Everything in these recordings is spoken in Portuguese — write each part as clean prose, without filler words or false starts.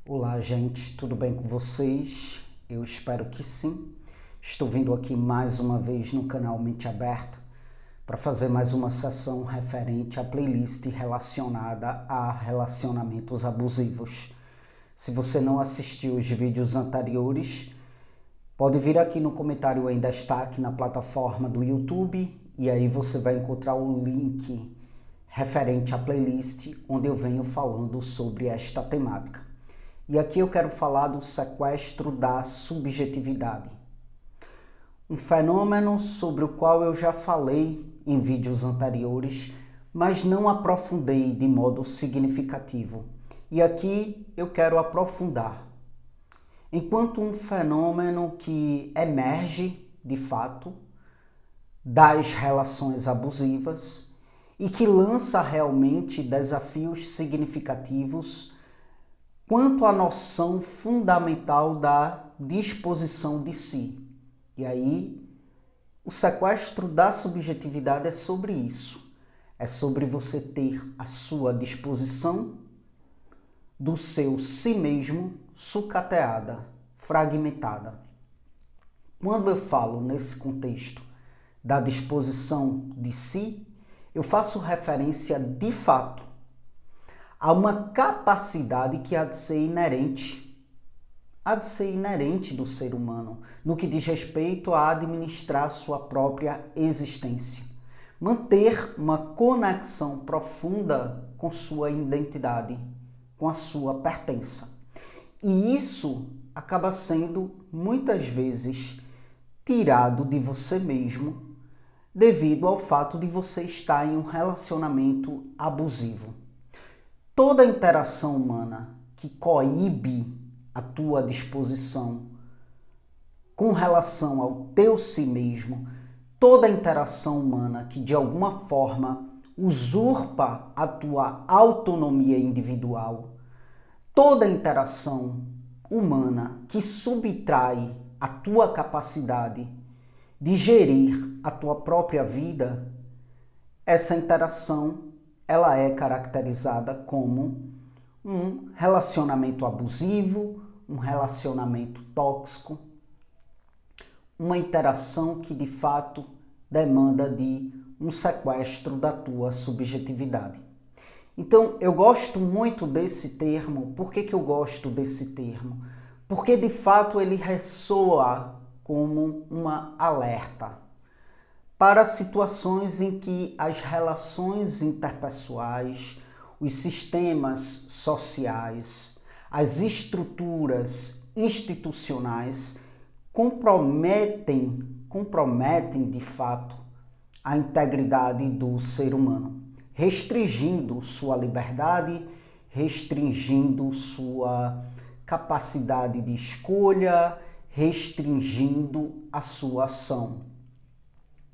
Olá, gente, tudo bem com vocês? Eu espero que sim. Estou vindo aqui mais uma vez no canal Mente Aberta para fazer mais uma sessão referente à playlist relacionada a relacionamentos abusivos. Se você não assistiu os vídeos anteriores, pode vir aqui no comentário em destaque na plataforma do YouTube e aí você vai encontrar o link referente à playlist onde eu venho falando sobre esta temática. E aqui eu quero falar do sequestro da subjetividade. Um fenômeno sobre o qual eu já falei em vídeos anteriores, mas não aprofundei de modo significativo. E aqui eu quero aprofundar. Enquanto um fenômeno que emerge, de fato, das relações abusivas e que lança realmente desafios significativos quanto à noção fundamental da disposição de si. E aí, o sequestro da subjetividade é sobre isso. É sobre você ter a sua disposição do seu si mesmo sucateada, fragmentada. Quando eu falo nesse contexto da disposição de si, eu faço referência de fato há uma capacidade que há de ser inerente do ser humano, no que diz respeito a administrar sua própria existência. Manter uma conexão profunda com sua identidade, com a sua pertença. E isso acaba sendo, muitas vezes, tirado de você mesmo, devido ao fato de você estar em um relacionamento abusivo. Toda interação humana que coíbe a tua disposição com relação ao teu si mesmo, toda interação humana que de alguma forma usurpa a tua autonomia individual, toda interação humana que subtrai a tua capacidade de gerir a tua própria vida, essa interação ela é caracterizada como um relacionamento abusivo, um relacionamento tóxico, uma interação que de fato demanda de um sequestro da tua subjetividade. Então, eu gosto muito desse termo. Por que eu gosto desse termo? Porque de fato ele ressoa como uma alerta para situações em que as relações interpessoais, os sistemas sociais, as estruturas institucionais comprometem de fato a integridade do ser humano, restringindo sua liberdade, restringindo sua capacidade de escolha, restringindo a sua ação.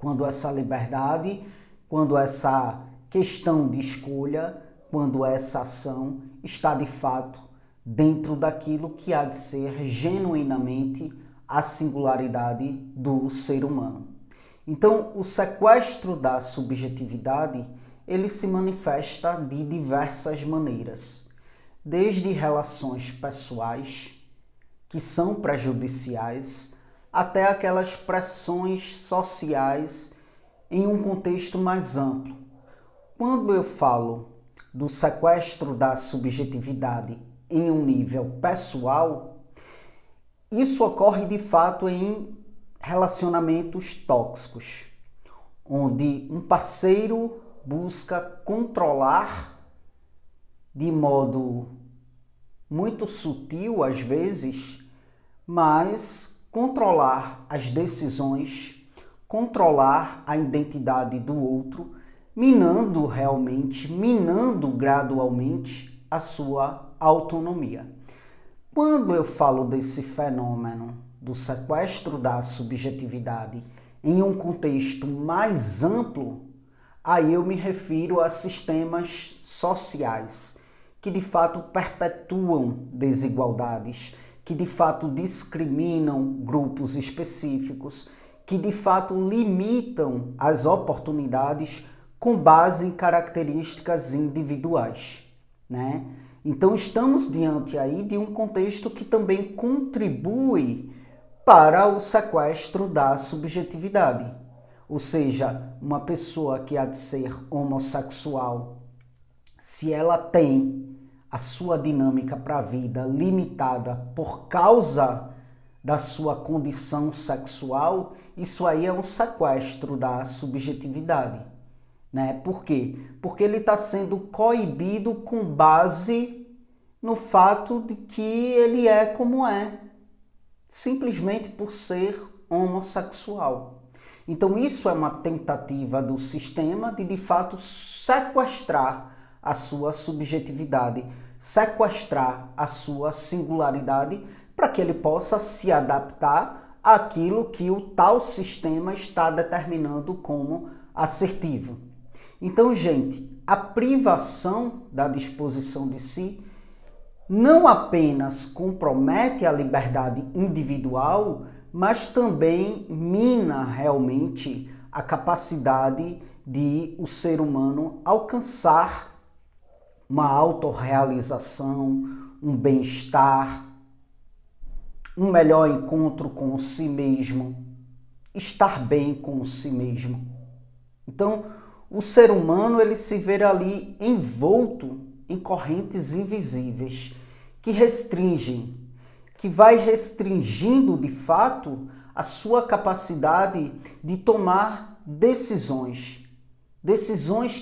Quando essa liberdade, quando essa questão de escolha, quando essa ação está de fato dentro daquilo que há de ser genuinamente a singularidade do ser humano. Então, o sequestro da subjetividade, ele se manifesta de diversas maneiras, desde relações pessoais, que são prejudiciais, até aquelas pressões sociais em um contexto mais amplo. Quando eu falo do sequestro da subjetividade em um nível pessoal, isso ocorre de fato em relacionamentos tóxicos, onde um parceiro busca controlar de modo muito sutil às vezes, mas controlar as decisões, controlar a identidade do outro, minando gradualmente a sua autonomia. Quando eu falo desse fenômeno do sequestro da subjetividade em um contexto mais amplo, aí eu me refiro a sistemas sociais que de fato perpetuam desigualdades, que de fato discriminam grupos específicos, que de fato limitam as oportunidades com base em características individuais, né? Então estamos diante aí de um contexto que também contribui para o sequestro da subjetividade. Ou seja, uma pessoa que há de ser homossexual, se ela tem a sua dinâmica para a vida limitada por causa da sua condição sexual, isso aí é um sequestro da subjetividade. Né? Por quê? Porque ele está sendo coibido com base no fato de que ele é como é, simplesmente por ser homossexual. Então isso é uma tentativa do sistema de fato sequestrar a sua subjetividade, sequestrar a sua singularidade para que ele possa se adaptar àquilo que o tal sistema está determinando como assertivo. Então, gente, a privação da disposição de si não apenas compromete a liberdade individual, mas também mina realmente a capacidade de o ser humano alcançar uma autorrealização, um bem-estar, um melhor encontro com si mesmo, estar bem com si mesmo. Então, o ser humano ele se vê ali envolto em correntes invisíveis que restringem, que vai restringindo de fato a sua capacidade de tomar decisões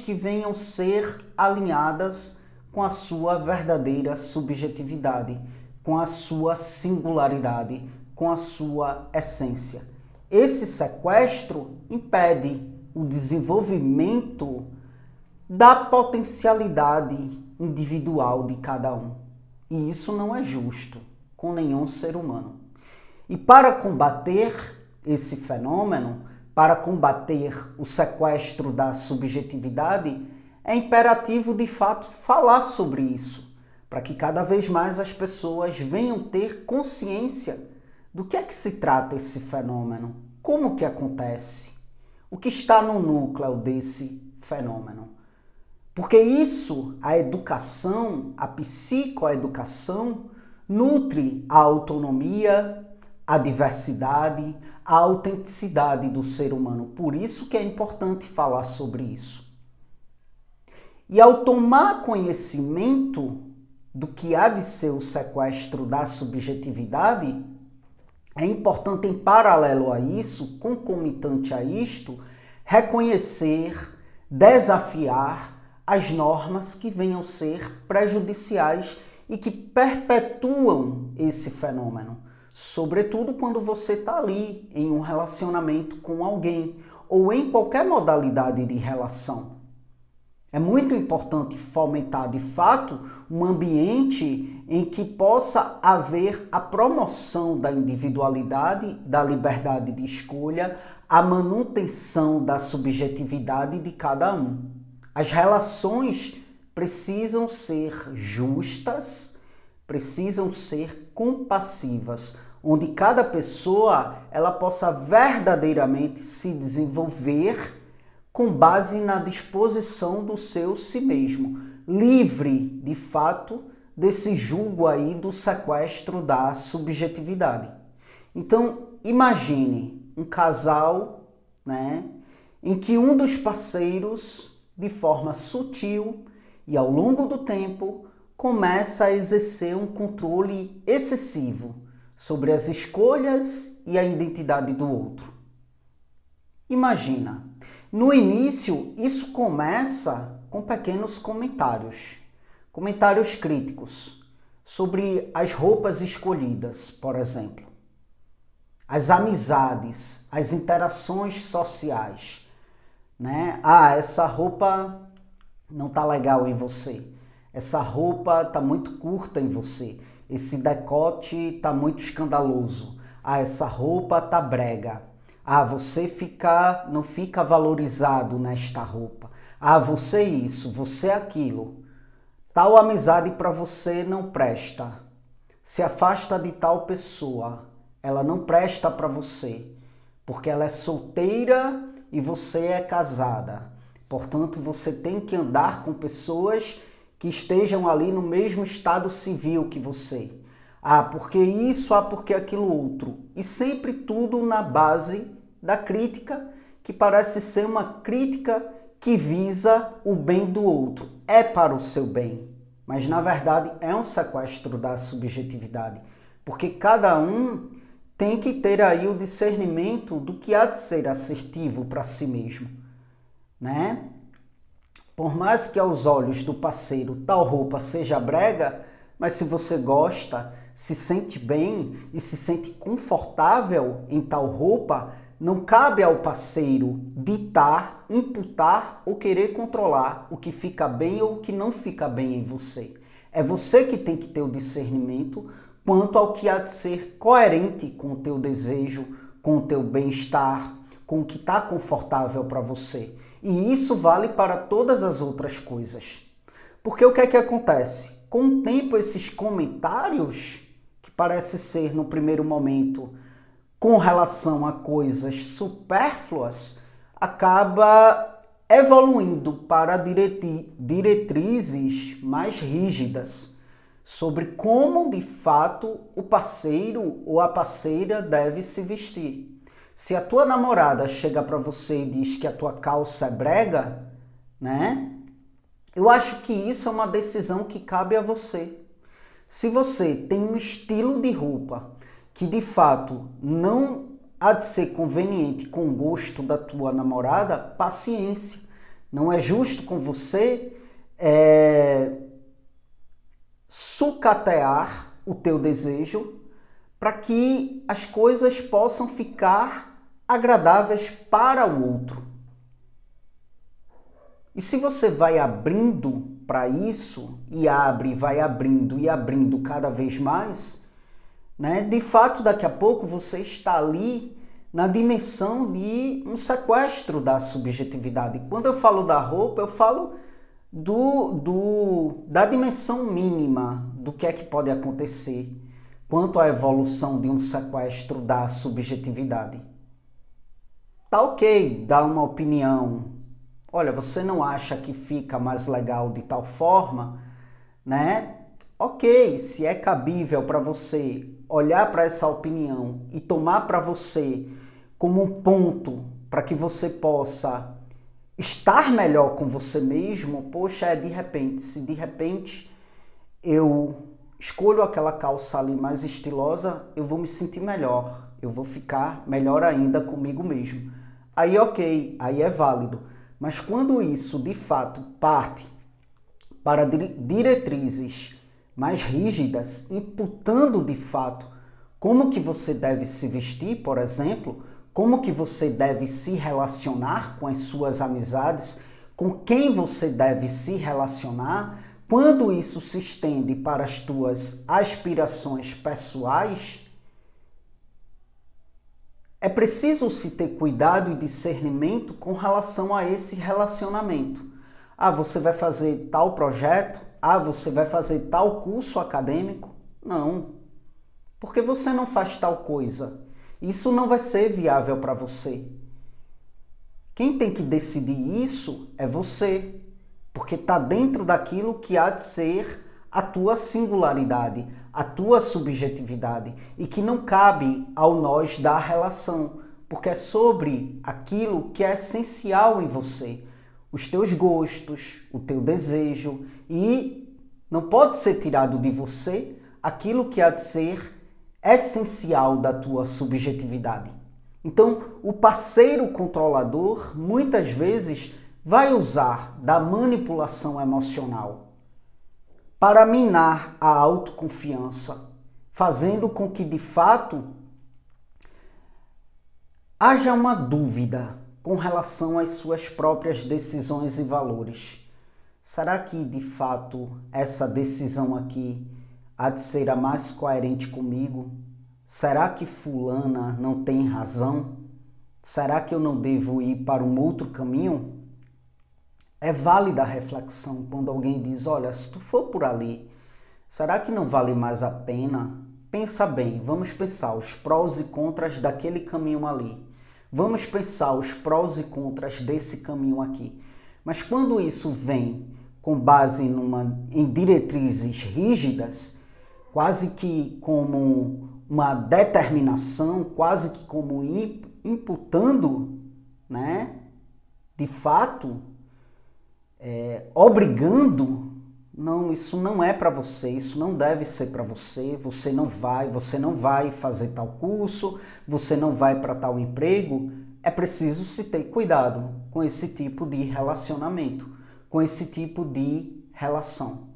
que venham ser alinhadas com a sua verdadeira subjetividade, com a sua singularidade, com a sua essência. Esse sequestro impede o desenvolvimento da potencialidade individual de cada um. E isso não é justo com nenhum ser humano. E para combater esse fenômeno, para combater o sequestro da subjetividade, é imperativo de fato falar sobre isso, para que cada vez mais as pessoas venham ter consciência do que é que se trata esse fenômeno, como que acontece, o que está no núcleo desse fenômeno. Porque isso, a educação, a psicoeducação, nutre a autonomia, a diversidade, a autenticidade do ser humano. Por isso que é importante falar sobre isso. E ao tomar conhecimento do que há de ser o sequestro da subjetividade, é importante, em paralelo a isso, concomitante a isto, reconhecer, desafiar as normas que venham ser prejudiciais e que perpetuam esse fenômeno. Sobretudo quando você está ali em um relacionamento com alguém ou em qualquer modalidade de relação. É muito importante fomentar, de fato, um ambiente em que possa haver a promoção da individualidade, da liberdade de escolha, a manutenção da subjetividade de cada um. As relações precisam ser justas, precisam ser compassivas, onde cada pessoa ela possa verdadeiramente se desenvolver com base na disposição do seu si mesmo, livre, de fato, desse jugo aí do sequestro da subjetividade. Então, imagine um casal, né, em que um dos parceiros, de forma sutil e ao longo do tempo, começa a exercer um controle excessivo sobre as escolhas e a identidade do outro. Imagina, no início isso começa com pequenos comentários críticos sobre as roupas escolhidas, por exemplo, as amizades, as interações sociais, né? Ah, essa roupa não tá legal em você. Essa roupa tá muito curta em você. Esse decote tá muito escandaloso. Ah, essa roupa tá brega. Ah, você não fica valorizado nesta roupa. Ah, você isso, você aquilo. Tal amizade para você não presta. Se afasta de tal pessoa. Ela não presta para você, porque ela é solteira e você é casada. Portanto, você tem que andar com pessoas que estejam ali no mesmo estado civil que você. Ah, porque isso, ah, porque aquilo outro. E sempre tudo na base da crítica, que parece ser uma crítica que visa o bem do outro. É para o seu bem. Mas, na verdade, é um sequestro da subjetividade. Porque cada um tem que ter aí o discernimento do que há de ser assertivo para si mesmo, né? Por mais que aos olhos do parceiro tal roupa seja brega, mas se você gosta, se sente bem e se sente confortável em tal roupa, não cabe ao parceiro ditar, imputar ou querer controlar o que fica bem ou o que não fica bem em você. É você que tem que ter o discernimento quanto ao que há de ser coerente com o teu desejo, com o teu bem-estar, com o que está confortável para você. E isso vale para todas as outras coisas. Porque o que é que acontece? Com o tempo, esses comentários, que parece ser no primeiro momento com relação a coisas supérfluas, acaba evoluindo para diretrizes mais rígidas sobre como, de fato, o parceiro ou a parceira deve se vestir. Se a tua namorada chega para você e diz que a tua calça é brega, né? Eu acho que isso é uma decisão que cabe a você. Se você tem um estilo de roupa que de fato não há de ser conveniente com o gosto da tua namorada, paciência. Não é justo com você sucatear o teu desejo para que as coisas possam ficar agradáveis para o outro. E se você vai abrindo para isso, e vai abrindo e abrindo cada vez mais, né? De fato, daqui a pouco você está ali na dimensão de um sequestro da subjetividade. Quando eu falo da roupa, eu falo da dimensão mínima do que é que pode acontecer quanto à evolução de um sequestro da subjetividade. Tá ok, dá uma opinião. Olha, você não acha que fica mais legal de tal forma, né? Ok, se é cabível para você olhar para essa opinião e tomar para você como um ponto para que você possa estar melhor com você mesmo, poxa, de repente, se de repente eu escolho aquela calça ali mais estilosa, eu vou me sentir melhor, eu vou ficar melhor ainda comigo mesmo. Aí ok, aí é válido. Mas quando isso de fato parte para diretrizes mais rígidas, imputando de fato como que você deve se vestir, por exemplo, como que você deve se relacionar com as suas amizades, com quem você deve se relacionar, quando isso se estende para as tuas aspirações pessoais, é preciso se ter cuidado e discernimento com relação a esse relacionamento. Ah, você vai fazer tal projeto? Ah, você vai fazer tal curso acadêmico? Não. Porque você não faz tal coisa. Isso não vai ser viável para você. Quem tem que decidir isso é você. Porque está dentro daquilo que há de ser a tua singularidade, a tua subjetividade, e que não cabe ao nós da relação, porque é sobre aquilo que é essencial em você, os teus gostos, o teu desejo, e não pode ser tirado de você aquilo que há de ser essencial da tua subjetividade. Então, o parceiro controlador muitas vezes vai usar da manipulação emocional para minar a autoconfiança, fazendo com que, de fato, haja uma dúvida com relação às suas próprias decisões e valores. Será que, de fato, essa decisão aqui há de ser a mais coerente comigo? Será que fulana não tem razão? Será que eu não devo ir para um outro caminho? É válida a reflexão quando alguém diz, olha, se tu for por ali, será que não vale mais a pena? Pensa bem, vamos pensar os prós e contras daquele caminho ali. Vamos pensar os prós e contras desse caminho aqui. Mas quando isso vem com base em diretrizes rígidas, quase que como uma determinação, quase que como imputando, né, de fato, obrigando. Não, isso não é para você, isso não deve ser para você, você não vai fazer tal curso, você não vai para tal emprego. É preciso se ter cuidado com esse tipo de relacionamento, com esse tipo de relação.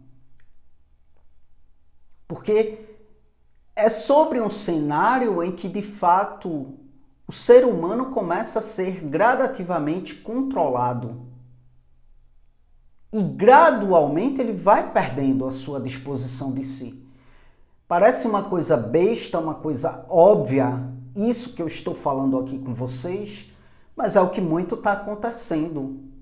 Porque é sobre um cenário em que, de fato, o ser humano começa a ser gradativamente controlado. E gradualmente ele vai perdendo a sua disposição de si. Parece uma coisa besta, uma coisa óbvia, isso que eu estou falando aqui com vocês, mas é o que muito está acontecendo.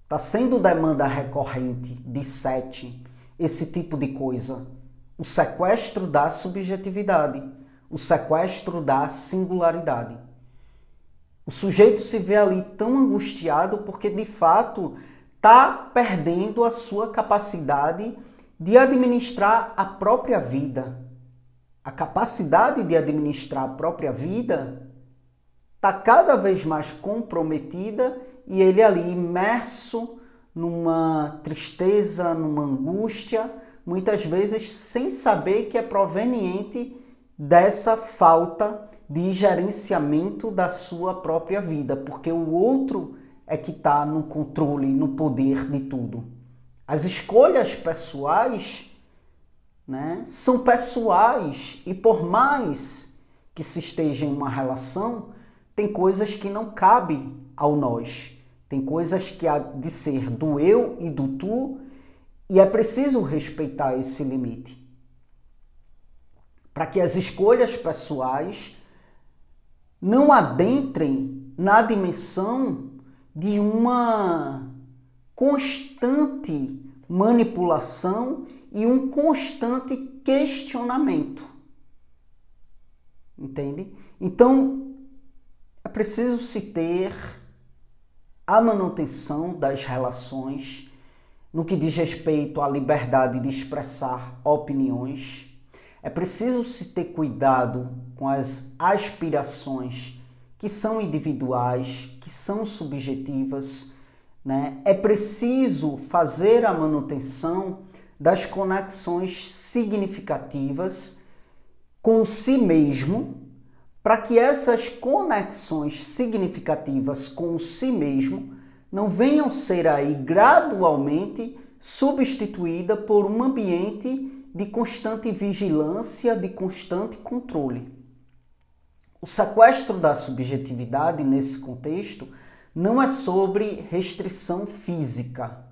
Está sendo demanda recorrente de Sete, esse tipo de coisa. O sequestro da subjetividade, o sequestro da singularidade. O sujeito se vê ali tão angustiado porque, de fato, está perdendo a sua capacidade de administrar a própria vida. A capacidade de administrar a própria vida está cada vez mais comprometida e ele ali imerso numa tristeza, numa angústia, muitas vezes sem saber que é proveniente dessa falta de gerenciamento da sua própria vida, porque o outro é que está no controle, no poder de tudo. As escolhas pessoais, né, são pessoais e por mais que se esteja em uma relação, tem coisas que não cabem ao nós. Tem coisas que há de ser do eu e do tu e é preciso respeitar esse limite. Para que as escolhas pessoais não adentrem na dimensão de uma constante manipulação e um constante questionamento. Entende? Então, é preciso se ter a manutenção das relações no que diz respeito à liberdade de expressar opiniões. É preciso se ter cuidado com as aspirações que são individuais, que são subjetivas, né? É preciso fazer a manutenção das conexões significativas com si mesmo, para que essas conexões significativas com si mesmo não venham ser aí gradualmente substituídas por um ambiente de constante vigilância, de constante controle. O sequestro da subjetividade, nesse contexto, não é sobre restrição física.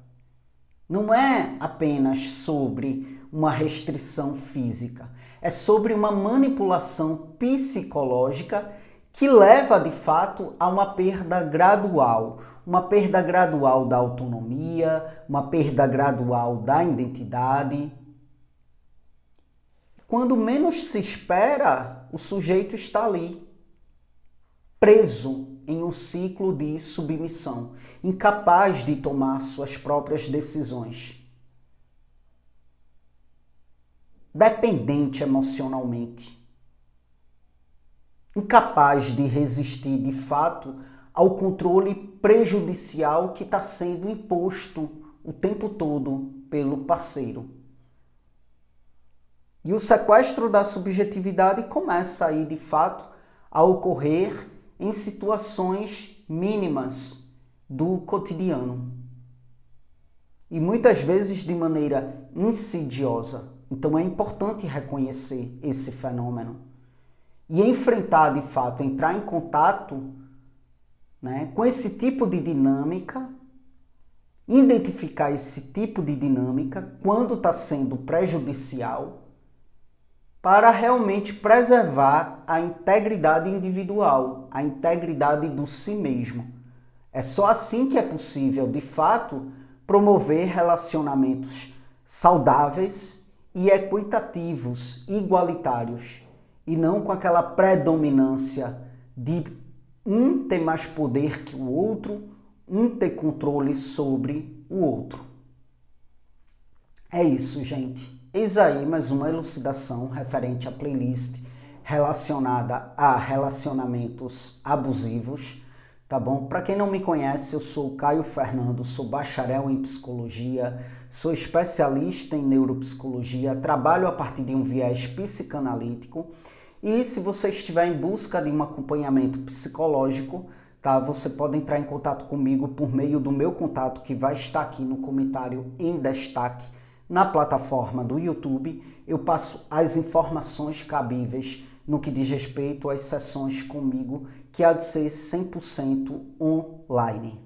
Não é apenas sobre uma restrição física. É sobre uma manipulação psicológica que leva, de fato, a uma perda gradual. Uma perda gradual da autonomia, uma perda gradual da identidade. Quando menos se espera, o sujeito está ali, preso em um ciclo de submissão, incapaz de tomar suas próprias decisões. Dependente emocionalmente. Incapaz de resistir, de fato, ao controle prejudicial que está sendo imposto o tempo todo pelo parceiro. E o sequestro da subjetividade começa aí, de fato, a ocorrer em situações mínimas do cotidiano. E muitas vezes de maneira insidiosa. Então é importante reconhecer esse fenômeno. E enfrentar, de fato, entrar em contato, né, com esse tipo de dinâmica, identificar esse tipo de dinâmica quando está sendo prejudicial, para realmente preservar a integridade individual, a integridade do si mesmo. É só assim que é possível, de fato, promover relacionamentos saudáveis e equitativos, igualitários, e não com aquela predominância de um ter mais poder que o outro, um ter controle sobre o outro. É isso, gente. Eis aí mais uma elucidação referente à playlist relacionada a relacionamentos abusivos, tá bom? Para quem não me conhece, eu sou o Caio Fernando, sou bacharel em psicologia, sou especialista em neuropsicologia, trabalho a partir de um viés psicanalítico e se você estiver em busca de um acompanhamento psicológico, tá? Você pode entrar em contato comigo por meio do meu contato que vai estar aqui no comentário em destaque na plataforma do YouTube. Eu passo as informações cabíveis no que diz respeito às sessões comigo, que há de ser 100% online.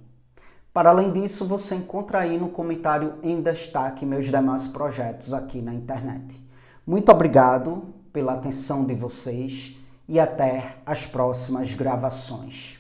Para além disso, você encontra aí no comentário em destaque meus demais projetos aqui na internet. Muito obrigado pela atenção de vocês e até as próximas gravações.